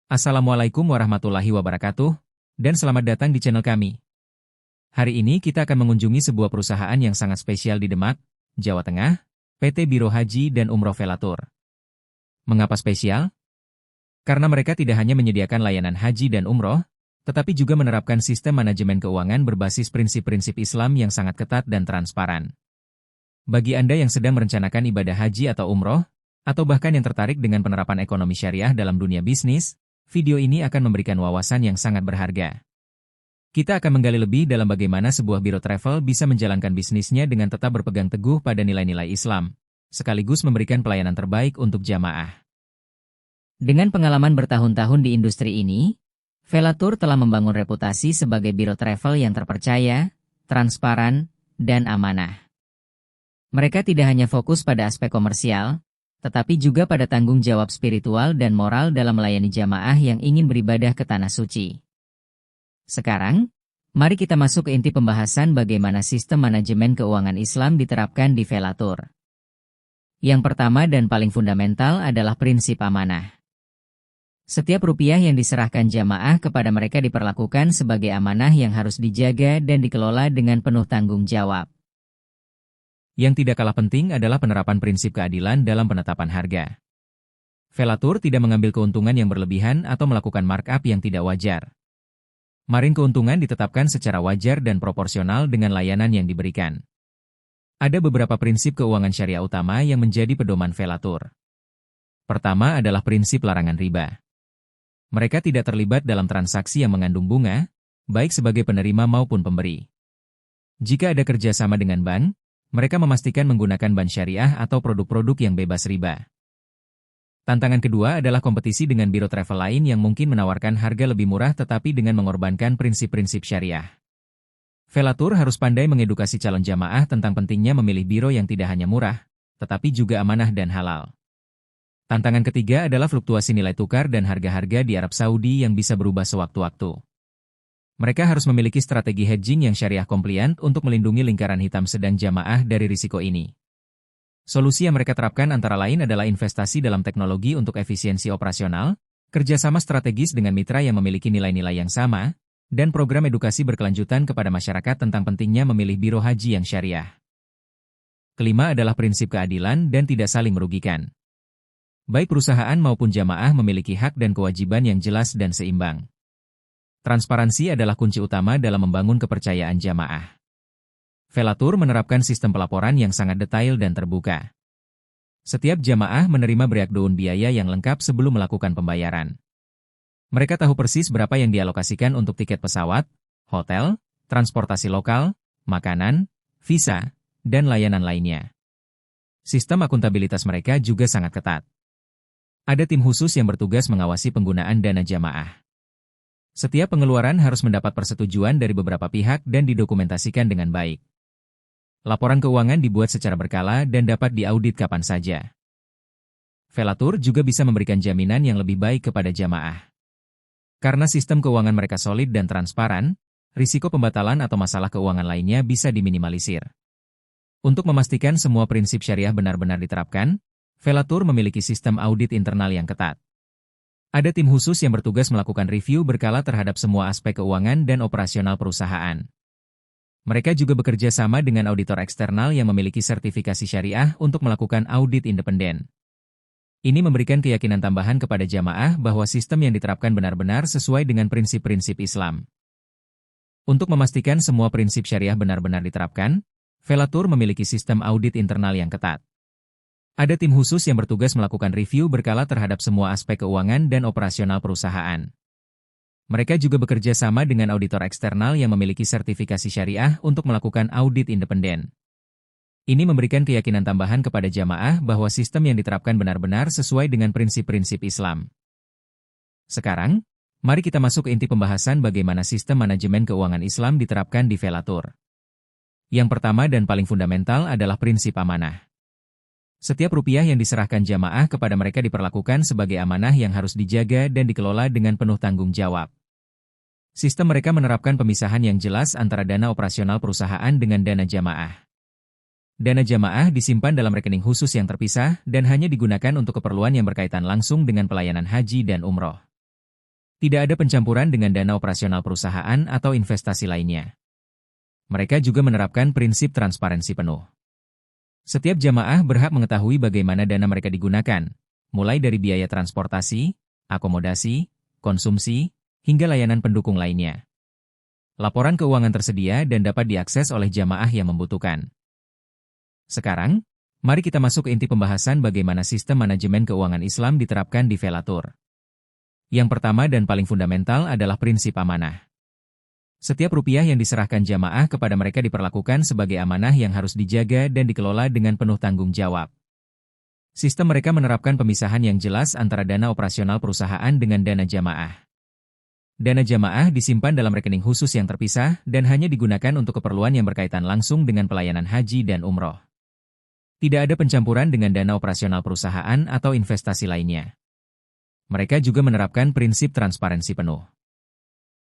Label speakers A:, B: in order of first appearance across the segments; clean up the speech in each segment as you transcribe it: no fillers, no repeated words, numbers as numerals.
A: Assalamualaikum warahmatullahi wabarakatuh, dan selamat datang di channel kami. Hari ini kita akan mengunjungi sebuah perusahaan yang sangat spesial di Demak, Jawa Tengah, PT Biro Haji dan Umroh Velatur. Mengapa spesial? Karena mereka tidak hanya menyediakan layanan haji dan umroh, tetapi juga menerapkan sistem manajemen keuangan berbasis prinsip-prinsip Islam yang sangat ketat dan transparan. Bagi Anda yang sedang merencanakan ibadah haji atau umroh, atau bahkan yang tertarik dengan penerapan ekonomi syariah dalam dunia bisnis, video ini akan memberikan wawasan yang sangat berharga. Kita akan menggali lebih dalam bagaimana sebuah biro travel bisa menjalankan bisnisnya dengan tetap berpegang teguh pada nilai-nilai Islam, sekaligus memberikan pelayanan terbaik untuk jamaah.
B: Dengan pengalaman bertahun-tahun di industri ini, Velatur telah membangun reputasi sebagai biro travel yang terpercaya, transparan, dan amanah. Mereka tidak hanya fokus pada aspek komersial, tetapi juga pada tanggung jawab spiritual dan moral dalam melayani jamaah yang ingin beribadah ke Tanah Suci. Sekarang, mari kita masuk ke inti pembahasan bagaimana sistem manajemen keuangan Islam diterapkan di Velatur. Yang pertama dan paling fundamental adalah prinsip amanah. Setiap rupiah yang diserahkan jamaah kepada mereka diperlakukan sebagai amanah yang harus dijaga dan dikelola dengan penuh tanggung jawab.
A: Yang tidak kalah penting adalah penerapan prinsip keadilan dalam penetapan harga. Velatur tidak mengambil keuntungan yang berlebihan atau melakukan markup yang tidak wajar. Margin keuntungan ditetapkan secara wajar dan proporsional dengan layanan yang diberikan. Ada beberapa prinsip keuangan syariah utama yang menjadi pedoman Velatur. Pertama adalah prinsip larangan riba. Mereka tidak terlibat dalam transaksi yang mengandung bunga, baik sebagai penerima maupun pemberi. Jika ada kerjasama dengan bank, mereka memastikan menggunakan bank syariah atau produk-produk yang bebas riba. Tantangan kedua adalah kompetisi dengan biro travel lain yang mungkin menawarkan harga lebih murah tetapi dengan mengorbankan prinsip-prinsip syariah. Velatur harus pandai mengedukasi calon jamaah tentang pentingnya memilih biro yang tidak hanya murah, tetapi juga amanah dan halal. Tantangan ketiga adalah fluktuasi nilai tukar dan harga-harga di Arab Saudi yang bisa berubah sewaktu-waktu. Mereka harus memiliki strategi hedging yang syariah compliant untuk melindungi lingkaran hitam sedang jamaah dari risiko ini. Solusi yang mereka terapkan antara lain adalah investasi dalam teknologi untuk efisiensi operasional, kerjasama strategis dengan mitra yang memiliki nilai-nilai yang sama, dan program edukasi berkelanjutan kepada masyarakat tentang pentingnya memilih biro haji yang syariah. Kelima adalah prinsip keadilan dan tidak saling merugikan. Baik perusahaan maupun jamaah memiliki hak dan kewajiban yang jelas dan seimbang. Transparansi adalah kunci utama dalam membangun kepercayaan jamaah. Velatur menerapkan sistem pelaporan yang sangat detail dan terbuka. Setiap jamaah menerima breakdown biaya yang lengkap sebelum melakukan pembayaran. Mereka tahu persis berapa yang dialokasikan untuk tiket pesawat, hotel, transportasi lokal, makanan, visa, dan layanan lainnya. Sistem akuntabilitas mereka juga sangat ketat. Ada tim khusus yang bertugas mengawasi penggunaan dana jamaah. Setiap pengeluaran harus mendapat persetujuan dari beberapa pihak dan didokumentasikan dengan baik. Laporan keuangan dibuat secara berkala dan dapat diaudit kapan saja. Velatur juga bisa memberikan jaminan yang lebih baik kepada jamaah. Karena sistem keuangan mereka solid dan transparan, risiko pembatalan atau masalah keuangan lainnya bisa diminimalisir. Untuk memastikan semua prinsip syariah benar-benar diterapkan, Velatur memiliki sistem audit internal yang ketat. Ada tim khusus yang bertugas melakukan review berkala terhadap semua aspek keuangan dan operasional perusahaan. Mereka juga bekerja sama dengan auditor eksternal yang memiliki sertifikasi syariah untuk melakukan audit independen. Ini memberikan keyakinan tambahan kepada jamaah bahwa sistem yang diterapkan benar-benar sesuai dengan prinsip-prinsip Islam. Untuk memastikan semua prinsip syariah benar-benar diterapkan, Velatur memiliki sistem audit internal yang ketat. Ada tim khusus yang bertugas melakukan review berkala terhadap semua aspek keuangan dan operasional perusahaan. Mereka juga bekerja sama dengan auditor eksternal yang memiliki sertifikasi syariah untuk melakukan audit independen. Ini memberikan keyakinan tambahan kepada jamaah bahwa sistem yang diterapkan benar-benar sesuai dengan prinsip-prinsip Islam. Sekarang, mari kita masuk ke inti pembahasan bagaimana sistem manajemen keuangan Islam diterapkan di Velatur. Yang pertama dan paling fundamental adalah prinsip amanah. Setiap rupiah yang diserahkan jamaah kepada mereka diperlakukan sebagai amanah yang harus dijaga dan dikelola dengan penuh tanggung jawab. Sistem mereka menerapkan pemisahan yang jelas antara dana operasional perusahaan dengan dana jamaah. Dana jamaah disimpan dalam rekening khusus yang terpisah dan hanya digunakan untuk keperluan yang berkaitan langsung dengan pelayanan haji dan umroh. Tidak ada pencampuran dengan dana operasional perusahaan atau investasi lainnya. Mereka juga menerapkan prinsip transparansi penuh. Setiap jamaah berhak mengetahui bagaimana dana mereka digunakan, mulai dari biaya transportasi, akomodasi, konsumsi, hingga layanan pendukung lainnya. Laporan keuangan tersedia dan dapat diakses oleh jamaah yang membutuhkan. Sekarang, mari kita masuk ke inti pembahasan bagaimana sistem manajemen keuangan Islam diterapkan di Velatur. Yang pertama dan paling fundamental adalah prinsip amanah. Setiap rupiah yang diserahkan jamaah kepada mereka diperlakukan sebagai amanah yang harus dijaga dan dikelola dengan penuh tanggung jawab. Sistem mereka menerapkan pemisahan yang jelas antara dana operasional perusahaan dengan dana jamaah. Dana jamaah disimpan dalam rekening khusus yang terpisah dan hanya digunakan untuk keperluan yang berkaitan langsung dengan pelayanan haji dan umroh. Tidak ada pencampuran dengan dana operasional perusahaan atau investasi lainnya. Mereka juga menerapkan prinsip transparansi penuh.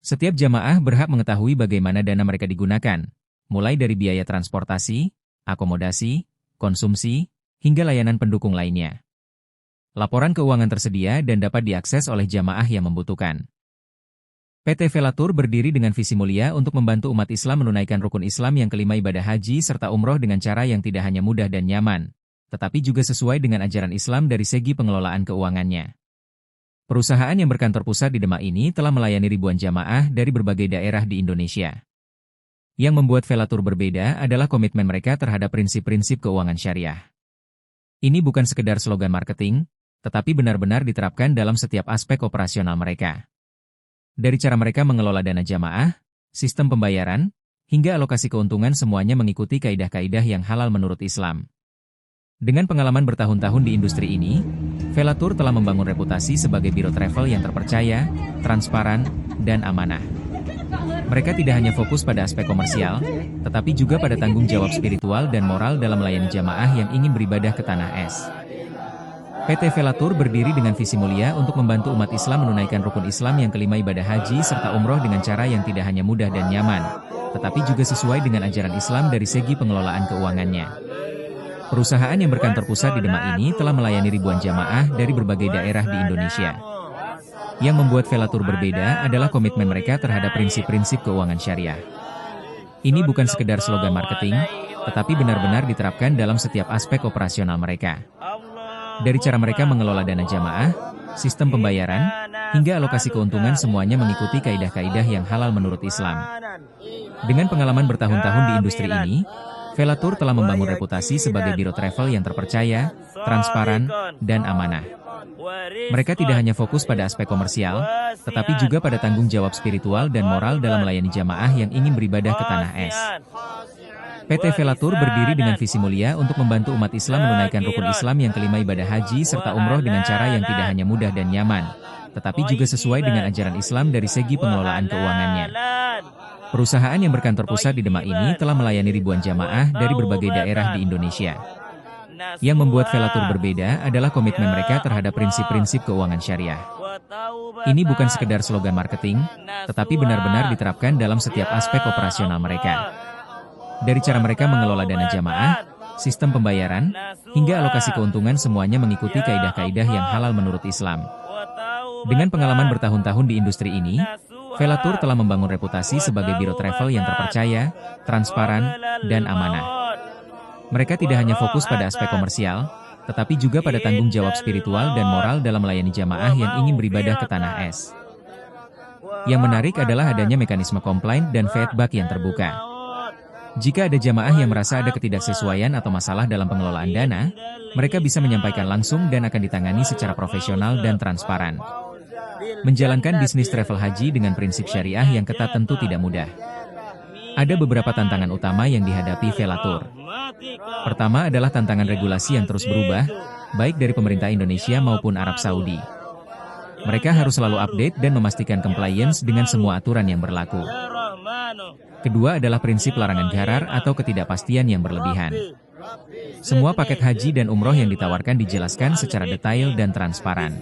A: Setiap jamaah berhak mengetahui bagaimana dana mereka digunakan, mulai dari biaya transportasi, akomodasi, konsumsi, hingga layanan pendukung lainnya. Laporan keuangan tersedia dan dapat diakses oleh jamaah yang membutuhkan. PT Velatur berdiri dengan visi mulia untuk membantu umat Islam menunaikan rukun Islam yang kelima ibadah haji serta umroh dengan cara yang tidak hanya mudah dan nyaman, tetapi juga sesuai dengan ajaran Islam dari segi pengelolaan keuangannya. Perusahaan yang berkantor pusat di Demak ini telah melayani ribuan jamaah dari berbagai daerah di Indonesia. Yang membuat Velatur berbeda adalah komitmen mereka terhadap prinsip-prinsip keuangan syariah. Ini bukan sekedar slogan marketing, tetapi benar-benar diterapkan dalam setiap aspek operasional mereka. Dari cara mereka mengelola dana jamaah, sistem pembayaran, hingga alokasi keuntungan semuanya mengikuti kaidah-kaidah yang halal menurut Islam. Dengan pengalaman bertahun-tahun di industri ini, Velatur telah membangun reputasi sebagai biro travel yang terpercaya, transparan, dan amanah. Mereka tidak hanya fokus pada aspek komersial, tetapi juga pada tanggung jawab spiritual dan moral dalam melayani jamaah yang ingin beribadah ke tanah es. PT Velatur berdiri dengan visi mulia untuk membantu umat Islam menunaikan rukun Islam yang kelima ibadah haji serta umroh dengan cara yang tidak hanya mudah dan nyaman, tetapi juga sesuai dengan ajaran Islam dari segi pengelolaan keuangannya. Perusahaan yang berkantor pusat di Demak ini telah melayani ribuan jamaah dari berbagai daerah di Indonesia. Yang membuat Velatur berbeda adalah komitmen mereka terhadap prinsip-prinsip keuangan syariah. Ini bukan sekedar slogan marketing, tetapi benar-benar diterapkan dalam setiap aspek operasional mereka. Dari cara mereka mengelola dana jamaah, sistem pembayaran, hingga alokasi keuntungan semuanya mengikuti kaidah-kaidah yang halal menurut Islam. Dengan pengalaman bertahun-tahun di industri ini, Velatur telah membangun reputasi sebagai biro travel yang terpercaya, transparan, dan amanah. Mereka tidak hanya fokus pada aspek komersial, tetapi juga pada tanggung jawab spiritual dan moral dalam melayani jamaah yang ingin beribadah ke tanah es. PT Velatur berdiri dengan visi mulia untuk membantu umat Islam menunaikan rukun Islam yang kelima ibadah haji serta umroh dengan cara yang tidak hanya mudah dan nyaman, tetapi juga sesuai dengan ajaran Islam dari segi pengelolaan keuangannya. Perusahaan yang berkantor pusat di Demak ini telah melayani ribuan jamaah dari berbagai daerah di Indonesia. Yang membuat Velatur berbeda adalah komitmen mereka terhadap prinsip-prinsip keuangan syariah. Ini bukan sekedar slogan marketing, tetapi benar-benar diterapkan dalam setiap aspek operasional mereka. Dari cara mereka mengelola dana jamaah, sistem pembayaran, hingga alokasi keuntungan semuanya mengikuti kaidah-kaidah yang halal menurut Islam. Dengan pengalaman bertahun-tahun di industri ini, Velatur telah membangun reputasi sebagai biro travel yang terpercaya, transparan, dan amanah. Mereka tidak hanya fokus pada aspek komersial, tetapi juga pada tanggung jawab spiritual dan moral dalam melayani jamaah yang ingin beribadah ke tanah es. Yang menarik adalah adanya mekanisme komplain dan feedback yang terbuka. Jika ada jamaah yang merasa ada ketidaksesuaian atau masalah dalam pengelolaan dana, mereka bisa menyampaikan langsung dan akan ditangani secara profesional dan transparan. Menjalankan bisnis travel haji dengan prinsip syariah yang ketat tentu tidak mudah. Ada beberapa tantangan utama yang dihadapi Velatur. Pertama adalah tantangan regulasi yang terus berubah, baik dari pemerintah Indonesia maupun Arab Saudi. Mereka harus selalu update dan memastikan compliance dengan semua aturan yang berlaku. Kedua adalah prinsip larangan gharar atau ketidakpastian yang berlebihan. Semua paket haji dan umroh yang ditawarkan dijelaskan secara detail dan transparan.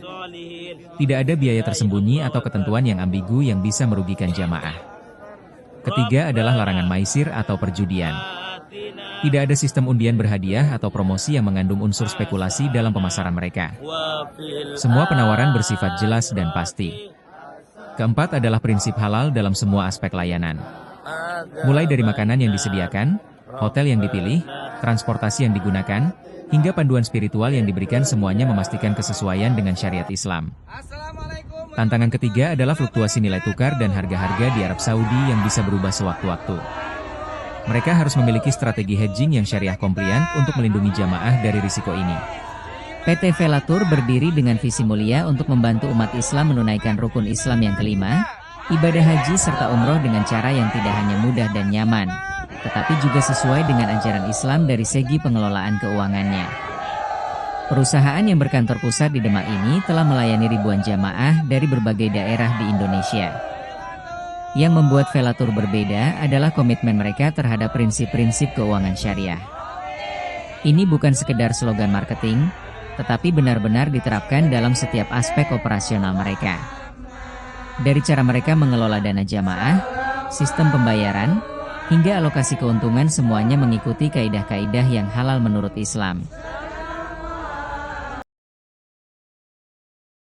A: Tidak ada biaya tersembunyi atau ketentuan yang ambigu yang bisa merugikan jamaah. Ketiga adalah larangan maisir atau perjudian. Tidak ada sistem undian berhadiah atau promosi yang mengandung unsur spekulasi dalam pemasaran mereka. Semua penawaran bersifat jelas dan pasti. Keempat adalah prinsip halal dalam semua aspek layanan. Mulai dari makanan yang disediakan, hotel yang dipilih, transportasi yang digunakan, hingga panduan spiritual yang diberikan, semuanya memastikan kesesuaian dengan syariat Islam. Tantangan ketiga adalah fluktuasi nilai tukar dan harga-harga di Arab Saudi yang bisa berubah sewaktu-waktu. Mereka harus memiliki strategi hedging yang syariah komplian untuk melindungi jamaah dari risiko ini.
B: PT Velatur berdiri dengan visi mulia untuk membantu umat Islam menunaikan rukun Islam yang kelima, ibadah haji serta umroh dengan cara yang tidak hanya mudah dan nyaman, tetapi juga sesuai dengan ajaran Islam dari segi pengelolaan keuangannya. Perusahaan yang berkantor pusat di Demak ini telah melayani ribuan jamaah dari berbagai daerah di Indonesia. Yang membuat Velatur berbeda adalah komitmen mereka terhadap prinsip-prinsip keuangan syariah. Ini bukan sekedar slogan marketing, tetapi benar-benar diterapkan dalam setiap aspek operasional mereka. Dari cara mereka mengelola dana jamaah, sistem pembayaran, hingga alokasi keuntungan, semuanya mengikuti kaidah-kaidah yang halal menurut Islam.